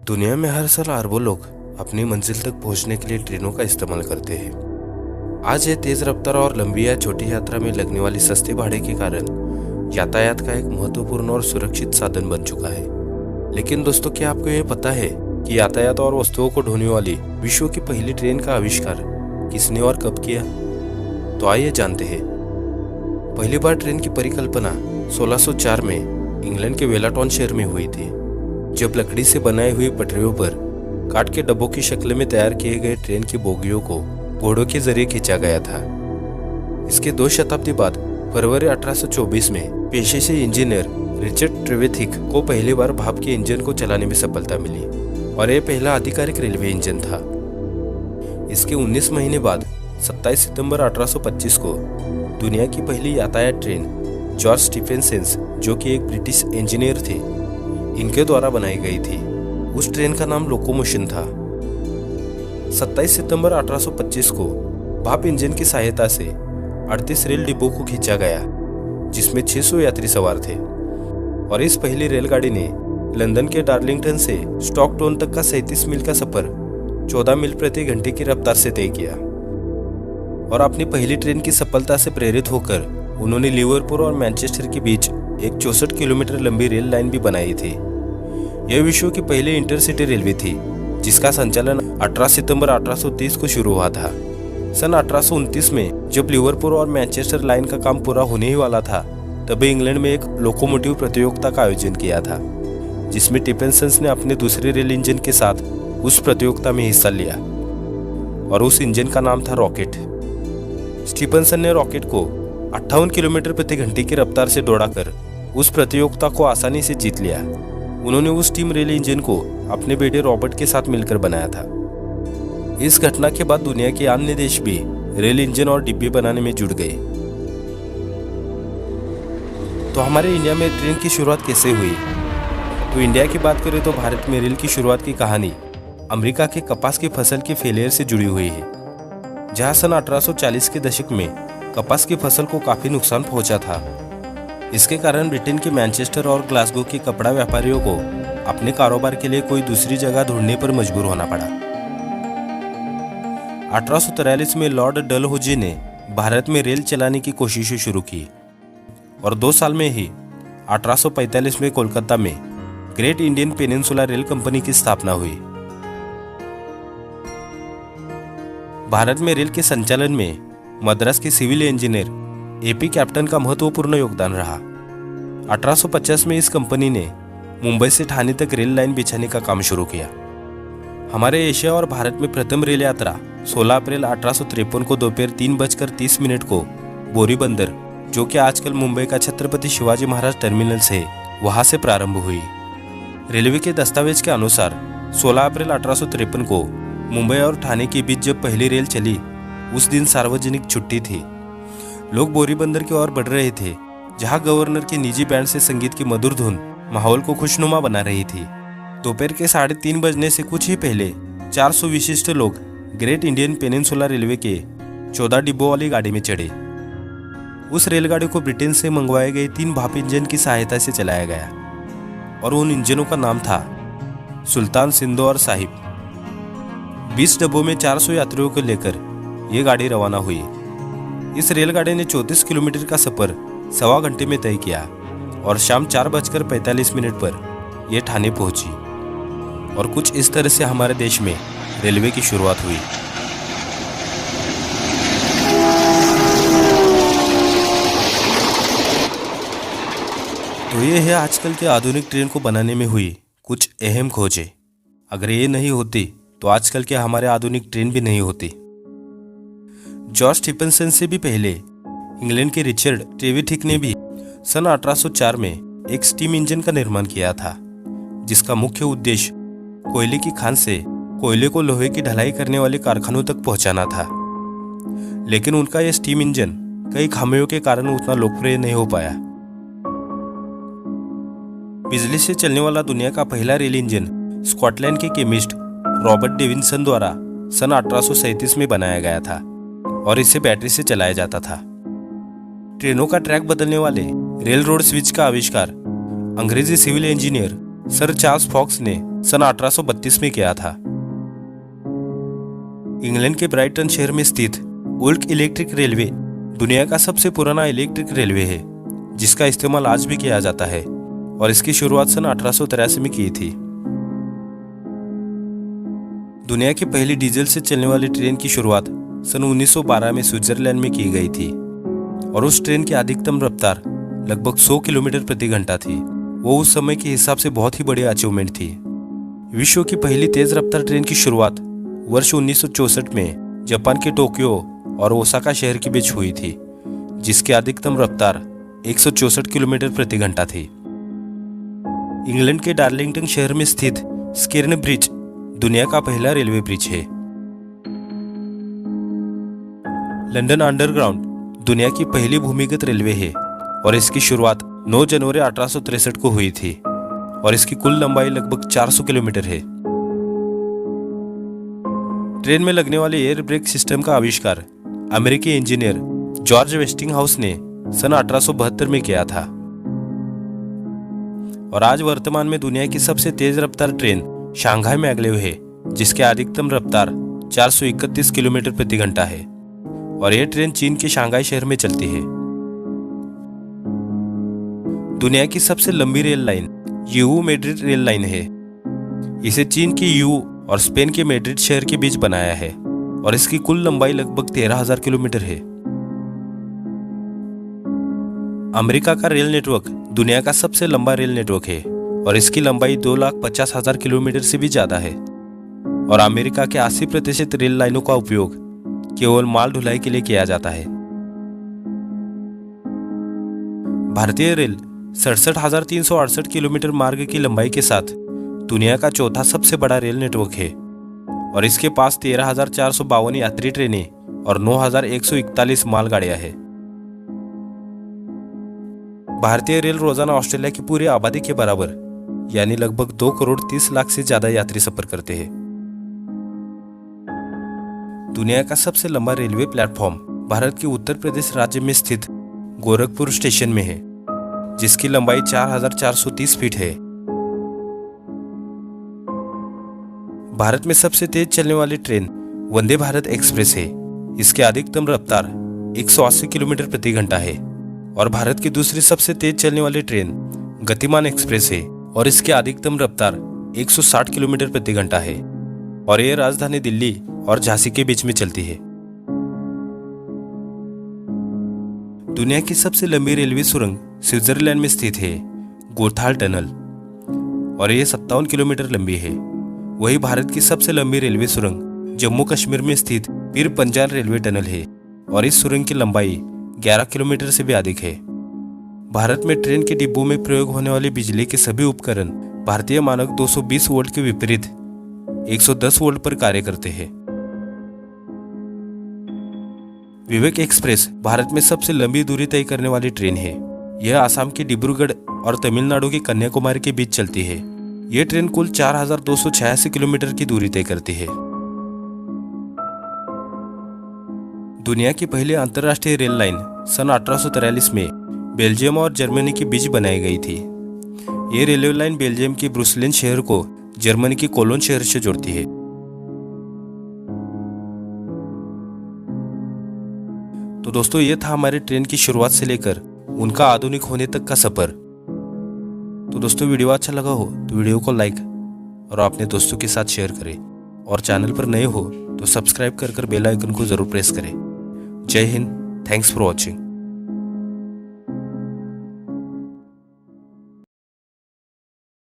दुनिया में हर साल अरबों लोग अपनी मंजिल तक पहुंचने के लिए ट्रेनों का इस्तेमाल करते हैं। आज ये तेज रफ्तार और लंबी या छोटी यात्रा में लगने वाली सस्ते भाड़े के कारण यातायात का एक महत्वपूर्ण और सुरक्षित साधन बन चुका है। लेकिन दोस्तों, क्या आपको ये पता है कि यातायात और वस्तुओं को ढोने वाली विश्व की पहली ट्रेन का आविष्कार किसने और कब किया? तो आइए जानते हैं। पहली बार ट्रेन की परिकल्पना 1604 में इंग्लैंड के वेलाटॉन शहर में हुई थी, जब लकड़ी से बनाई हुई पटरियों पर काठ के डब्बों की शक्ल में तैयार किए गए ट्रेन की बोगियों को घोड़ों के जरिए खींचा गया था। इसके 2 शताब्दी बाद फरवरी 1824 में पेशे से इंजीनियर रिचर्ड ट्रेवेथिक को पहली बार भाप के इंजन को चलाने में सफलता मिली और यह पहला आधिकारिक रेलवे इंजन था। इसके 19 महीने बाद 27 सितंबर 1825 को दुनिया की पहली यातायात ट्रेन जॉर्ज स्टीफेंसन, जो कि एक ब्रिटिश इंजीनियर थे, इनके द्वारा बनाई गई थी। उस ट्रेन का नाम लोकोमोशन था। 27 सितंबर 1825 को भाप इंजन की सहायता से 38 रेल डिब्बों को खींचा गया, जिसमें 600 यात्री सवार थे, और इस पहली रेलगाड़ी ने लंदन के डार्लिंगटन से स्टॉकटोन तक का 37 मील का सफर 14 मील प्रति घंटे की रफ्तार से तय किया। और अपनी पहली ट्रेन की सफलता से प्रेरित होकर उन्होंने लिवरपूल और मैनचेस्टर के बीच एक 64 किलोमीटर लंबी रेल लाइन भी बनाई थी। यह विश्व की पहली इंटरसिटी रेलवे थी, जिसका संचालन 18 सितंबर 1830 को शुरू हुआ था। सन 1829 में जब लिवरपूल और मैनचेस्टर लाइन का काम पूरा होने ही वाला था, तभी इंग्लैंड में एक लोकोमोटिव प्रतियोगिता का आयोजन किया था, जिसमें स्टीफेंसन ने अपने दूसरे रेल इंजन के साथ उस प्रतियोगिता में हिस्सा लिया, और उस इंजन का नाम था रॉकेट। स्टीफेंसन ने रॉकेट को 58 किलोमीटर प्रति घंटे की रफ्तार से दौड़ाकर उस प्रतियोगिता को आसानी से जीत लिया। उन्होंने उस स्टीम रेल इंजन को अपने बेटे रॉबर्ट के साथ मिलकर बनाया था। इस घटना के बाद दुनिया के अन्य देश भी रेल इंजन और डिब्बे बनाने में जुट गए। तो हमारे इंडिया में ट्रेन की शुरुआत कैसे हुई? तो इंडिया की बात करें तो भारत में रेल की शुरुआत की कहानी अमेरिका के कपास की फसल के फेलियर से जुड़ी हुई है, जहां सन 1840 के दशक में कपास की फसल को काफी नुकसान पहुंचा था। इसके कारण ब्रिटेन के मैनचेस्टर और ग्लासगो के कपड़ा व्यापारियों को अपने कारोबार के लिए कोई दूसरी जगह ढूंढने पर मजबूर होना पड़ा। 1843 में लॉर्ड डलहौजी ने भारत में रेल चलाने की कोशिशें शुरू की, और 2 साल में ही 1845 में कोलकाता में great Indian peninsula rail company की स्थापना हुई। भारत में रेल के संचालन में मद्रास के सिविल इंजीनियर एपी कैप्टन का महत्वपूर्ण योगदान रहा। 1850 में इस कंपनी ने मुंबई से ठाणे तक रेल लाइन बिछाने का काम शुरू किया। हमारे एशिया और भारत में प्रथम रेल यात्रा 16 अप्रैल 1853 को दोपहर 3:30 को बोरी बंदर, जो कि आजकल मुंबई का छत्रपति शिवाजी महाराज टर्मिनस है, वहां से प्रारंभ हुई। रेलवे के दस्तावेज के अनुसार 16 अप्रैल 1853 को मुंबई और ठाणे के बीच जब पहली रेल चली, उस दिन सार्वजनिक छुट्टी थी। लोग बोरी बंदर की ओर बढ़ रहे थे, जहां गवर्नर के निजी बैंड से संगीत की मधुर धुन माहौल को खुशनुमा बना रही थी। दोपहर के 3:30 बजने से कुछ ही पहले 400 विशिष्ट लोग ग्रेट इंडियन पेनिनसुला रेलवे के 14 डिब्बों वाली गाड़ी में चढ़े। उस रेलगाड़ी को ब्रिटेन से मंगवाए गए 3 भाप इंजन की सहायता से चलाया गया, और उन इंजनों का नाम था सुल्तान, सिंधु और साहिब। 20 डब्बों में 400 यात्रियों को लेकर ये गाड़ी रवाना हुई। इस रेलगाड़ी ने 34 किलोमीटर का सफर 1.25 घंटे में तय किया, और शाम 4:45 पर यह ठाणे पहुंची। और कुछ इस तरह से हमारे देश में रेलवे की शुरुआत हुई। तो ये है आजकल के आधुनिक ट्रेन को बनाने में हुई कुछ अहम खोजें। अगर ये नहीं होती तो आजकल के हमारे आधुनिक ट्रेन भी नहीं होती। जॉर्ज स्टीफेंसन से भी पहले इंग्लैंड के रिचर्ड ट्रेवेथिक ने भी सन 1804 में एक स्टीम इंजन का निर्माण किया था, जिसका मुख्य उद्देश्य कोयले की खान से कोयले को लोहे की ढलाई करने वाले कारखानों तक पहुंचाना था। लेकिन उनका यह स्टीम इंजन कई खामियों के कारण उतना लोकप्रिय नहीं हो पाया। बिजली से चलने वाला दुनिया का पहला रेल इंजन स्कॉटलैंड के केमिस्ट रॉबर्ट डेविसन द्वारा सन 1837 में बनाया गया था, और इसे बैटरी से चलाया जाता था। ट्रेनों का ट्रैक बदलने वाले रेल रोड स्विच का आविष्कार अंग्रेजी civil engineer sir Charles Fox ने सन 1832 में किया था। इंग्लैंड के ब्राइटन शहर में स्थित वोल्क इलेक्ट्रिक रेलवे दुनिया का सबसे पुराना इलेक्ट्रिक रेलवे है, जिसका इस्तेमाल आज भी किया जाता है और इसकी शुरुआत सन 1883 में की थी। दुनिया की पहली डीजल से चलने वाली ट्रेन की शुरुआत सन 1912 में स्विट्जरलैंड में की गई थी और उस ट्रेन की अधिकतम रफ्तार लगभग 100 किलोमीटर प्रति घंटा थी। वो उस समय के हिसाब से बहुत ही बड़ी अचीवमेंट थी। विश्व की पहली तेज रफ्तार ट्रेन की शुरुआत वर्ष 1964 में जापान के टोक्यो और ओसाका शहर के बीच हुई थी, जिसकी अधिकतम रफ्तार 164 किलोमीटर प्रति घंटा थी। इंग्लैंड के डार्लिंगटन शहर में स्थित स्किर्न ब्रिज दुनिया का पहला रेलवे ब्रिज है। लंदन अंडरग्राउंड दुनिया की पहली भूमिगत रेलवे है और इसकी शुरुआत 9 जनवरी 1863 को हुई थी और इसकी कुल लंबाई लगभग 400 किलोमीटर है। ट्रेन में लगने वाले एयर ब्रेक सिस्टम का आविष्कार अमेरिकी इंजीनियर जॉर्ज वेस्टिंगहाउस ने सन 1872 में किया था और आज वर्तमान में दुनिया की सबसे तेज रफ्तार ट्रेन शंघाई मैग्लेव है, जिसकी अधिकतम रफ्तार 431 किलोमीटर प्रति घंटा है और यह ट्रेन चीन के शंघाई शहर में चलती है। दुनिया की सबसे लंबी rail line Yiwu Madrid rail line है। इसे चीन की यीवू और स्पेन के मैड्रिड शहर के बीच बनाया है और इसकी कुल लंबाई लगभग 13,000 किलोमीटर है। अमेरिका का रेल नेटवर्क दुनिया का सबसे लंबा रेल नेटवर्क है और इसकी लंबाई 2,50,000 किलोमीटर से भी ज्यादा है और अमेरिका के 80% रेल लाइनों का उपयोग केवल माल ढुलाई के लिए किया जाता है। भारतीय रेल 67,368 किलोमीटर मार्ग की लंबाई के साथ दुनिया का चौथा सबसे बड़ा रेल नेटवर्क है और इसके पास 13,452 यात्री ट्रेनें और 9,141 मालगाड़ियां हैं। भारतीय रेल रोजाना ऑस्ट्रेलिया की पूरी आबादी के बराबर यानी लगभग 2 करोड़ 30 लाख से ज्यादा यात्री सफर करते हैं। दुनिया का सबसे लंबा रेलवे प्लेटफॉर्म भारत के उत्तर प्रदेश राज्य में स्थित गोरखपुर स्टेशन में है, जिसकी लंबाई 4,430 फीट है। भारत में सबसे तेज चलने वाली ट्रेन वंदे भारत एक्सप्रेस है। इसकी अधिकतम रफ्तार 180 किलोमीटर प्रति घंटा है और भारत की दूसरी सबसे तेज चलने वाली ट्रेन गतिमान एक्सप्रेस है और इसकी अधिकतम रफ्तार 160 किलोमीटर प्रति घंटा है और यह राजधानी दिल्ली और झांसी के बीच में चलती है। दुनिया की सबसे लंबी रेलवे सुरंग स्विट्जरलैंड में स्थित है गोथाल टनल और यह 57 किलोमीटर लंबी है। वही भारत की सबसे लंबी रेलवे सुरंग जम्मू कश्मीर में स्थित पीर पंजाल रेलवे टनल है और इस सुरंग की लंबाई 11 किलोमीटर से भी अधिक है। भारत में ट्रेन के डिब्बों में प्रयोग होने वाली बिजली के सभी उपकरण भारतीय मानक 220 वोल्ट के विपरीत 110 वोल्ट पर कार्य करते हैं। विवेक एक्सप्रेस भारत में सबसे लंबी दूरी तय करने वाली ट्रेन है। यह आसाम के डिब्रूगढ़ और तमिलनाडु के कन्याकुमारी के बीच चलती है। यह ट्रेन कुल 4,286 किलोमीटर की दूरी तय करती है। दुनिया की पहली अंतर्राष्ट्रीय रेल लाइन सन 1843 में बेल्जियम और जर्मनी के बीच बनाई गई थी। यह रेलवे लाइन बेल्जियम के ब्रुसेल्स शहर को जर्मनी के कोलोन शहर से जोड़ती है। तो दोस्तों, यह था हमारे ट्रेन की शुरुआत से लेकर उनका आधुनिक होने तक का सफर। तो दोस्तों, वीडियो अच्छा लगा हो तो वीडियो को लाइक और अपने दोस्तों के साथ शेयर करें और चैनल पर नए हो तो सब्सक्राइब कर बेल आइकन को जरूर प्रेस करें। जय हिंद, थैंक्स फॉर वॉचिंग।